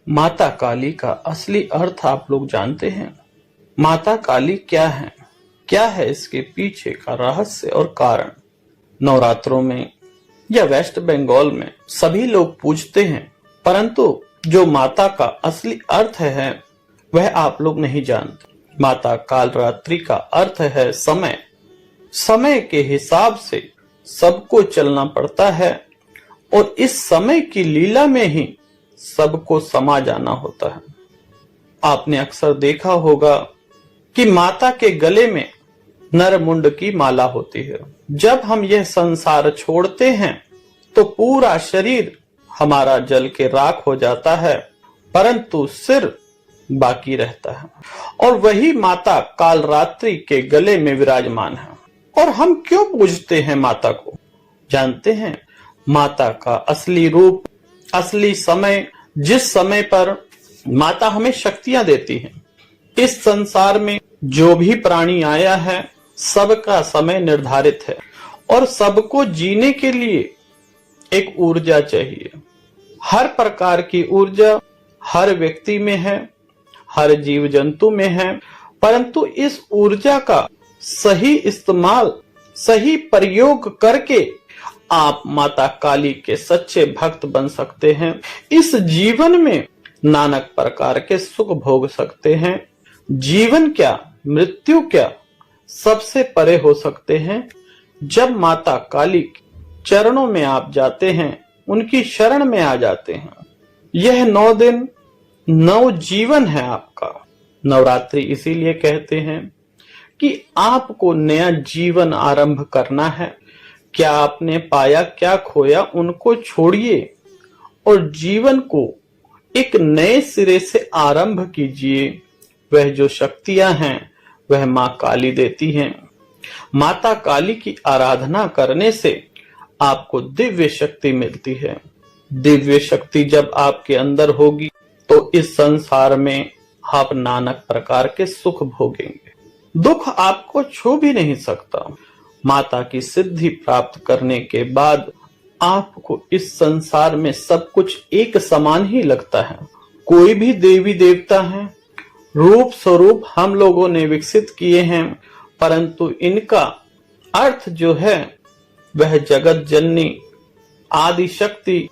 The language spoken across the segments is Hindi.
माता काली का असली अर्थ आप लोग जानते हैं? माता काली क्या है? क्या है इसके पीछे का रहस्य और कारण? नवरात्रों में या वेस्ट बंगाल में सभी लोग पूजते हैं, परंतु जो माता का असली अर्थ है वह आप लोग नहीं जानते। माता कालरात्रि का अर्थ है समय। समय के हिसाब से सबको चलना पड़ता है और इस समय की लीला में ही सबको समा जाना होता है। आपने अक्सर देखा होगा कि माता के गले में नरमुंड की माला होती है। जब हम यह संसार छोड़ते हैं तो पूरा शरीर हमारा जल के राख हो जाता है, परंतु सिर बाकी रहता है और वही माता कालरात्रि के गले में विराजमान है। और हम क्यों पूजते हैं माता को? जानते हैं, माता का असली रूप, असली समय, जिस समय पर माता हमें शक्तियां देती है। इस संसार में जो भी प्राणी आया है सबका समय निर्धारित है और सबको जीने के लिए एक ऊर्जा चाहिए। हर प्रकार की ऊर्जा हर व्यक्ति में है, हर जीव जंतु में है, परंतु इस ऊर्जा का सही इस्तेमाल, सही प्रयोग करके आप माता काली के सच्चे भक्त बन सकते हैं। इस जीवन में नाना प्रकार के सुख भोग सकते हैं। जीवन क्या, मृत्यु क्या, सबसे परे हो सकते हैं जब माता काली के चरणों में आप जाते हैं, उनकी शरण में आ जाते हैं। यह 9 दिन नव जीवन है आपका। नवरात्रि इसीलिए कहते हैं कि आपको नया जीवन आरंभ करना है। क्या आपने पाया, क्या खोया, उनको छोड़िए और जीवन को एक नए सिरे से आरंभ कीजिए। वह जो शक्तियां हैं वह मां काली देती हैं। माता काली की आराधना करने से आपको दिव्य शक्ति मिलती है। दिव्य शक्ति जब आपके अंदर होगी तो इस संसार में आप नाना प्रकार के सुख भोगेंगे। दुख आपको छू भी नहीं सकता। माता की सिद्धि प्राप्त करने के बाद आपको इस संसार में सब कुछ एक समान ही लगता है। कोई भी देवी देवता है, रूप स्वरूप हम लोगों ने विकसित किए हैं, परंतु इनका अर्थ जो है वह जगत जननी आदि शक्ति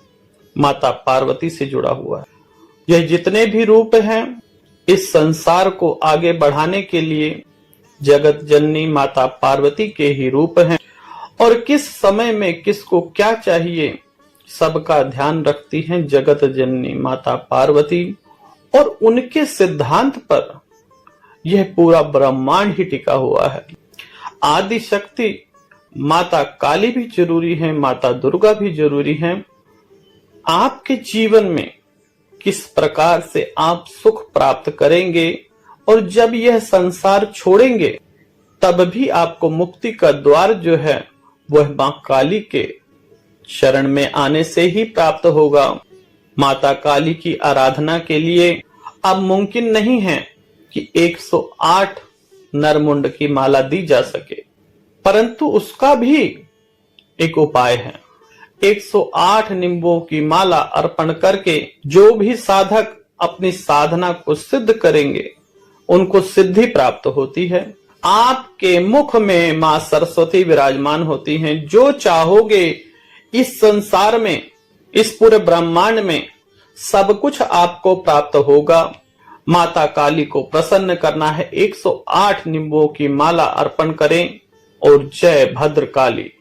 माता पार्वती से जुड़ा हुआ है। यह जितने भी रूप हैं इस संसार को आगे बढ़ाने के लिए जगत जननी माता पार्वती के ही रूप हैं और किस समय में किसको क्या चाहिए सबका ध्यान रखती हैं जगत जननी माता पार्वती। और उनके सिद्धांत पर यह पूरा ब्रह्मांड ही टिका हुआ है। आदि शक्ति माता काली भी जरूरी है, माता दुर्गा भी जरूरी है। आपके जीवन में किस प्रकार से आप सुख प्राप्त करेंगे और जब यह संसार छोड़ेंगे तब भी आपको मुक्ति का द्वार जो है वह मां काली के शरण में आने से ही प्राप्त होगा। माता काली की आराधना के लिए अब मुमकिन नहीं है कि 108 नरमुंड की माला दी जा सके, परंतु उसका भी एक उपाय है। 108 नींबुओं की माला अर्पण करके जो भी साधक अपनी साधना को सिद्ध करेंगे उनको सिद्धि प्राप्त होती है। आपके मुख में मां सरस्वती विराजमान होती हैं। जो चाहोगे इस संसार में, इस पूरे ब्रह्मांड में सब कुछ आपको प्राप्त होगा। माता काली को प्रसन्न करना है, 108 नींबुओं की माला अर्पण करें और जय भद्रकाली।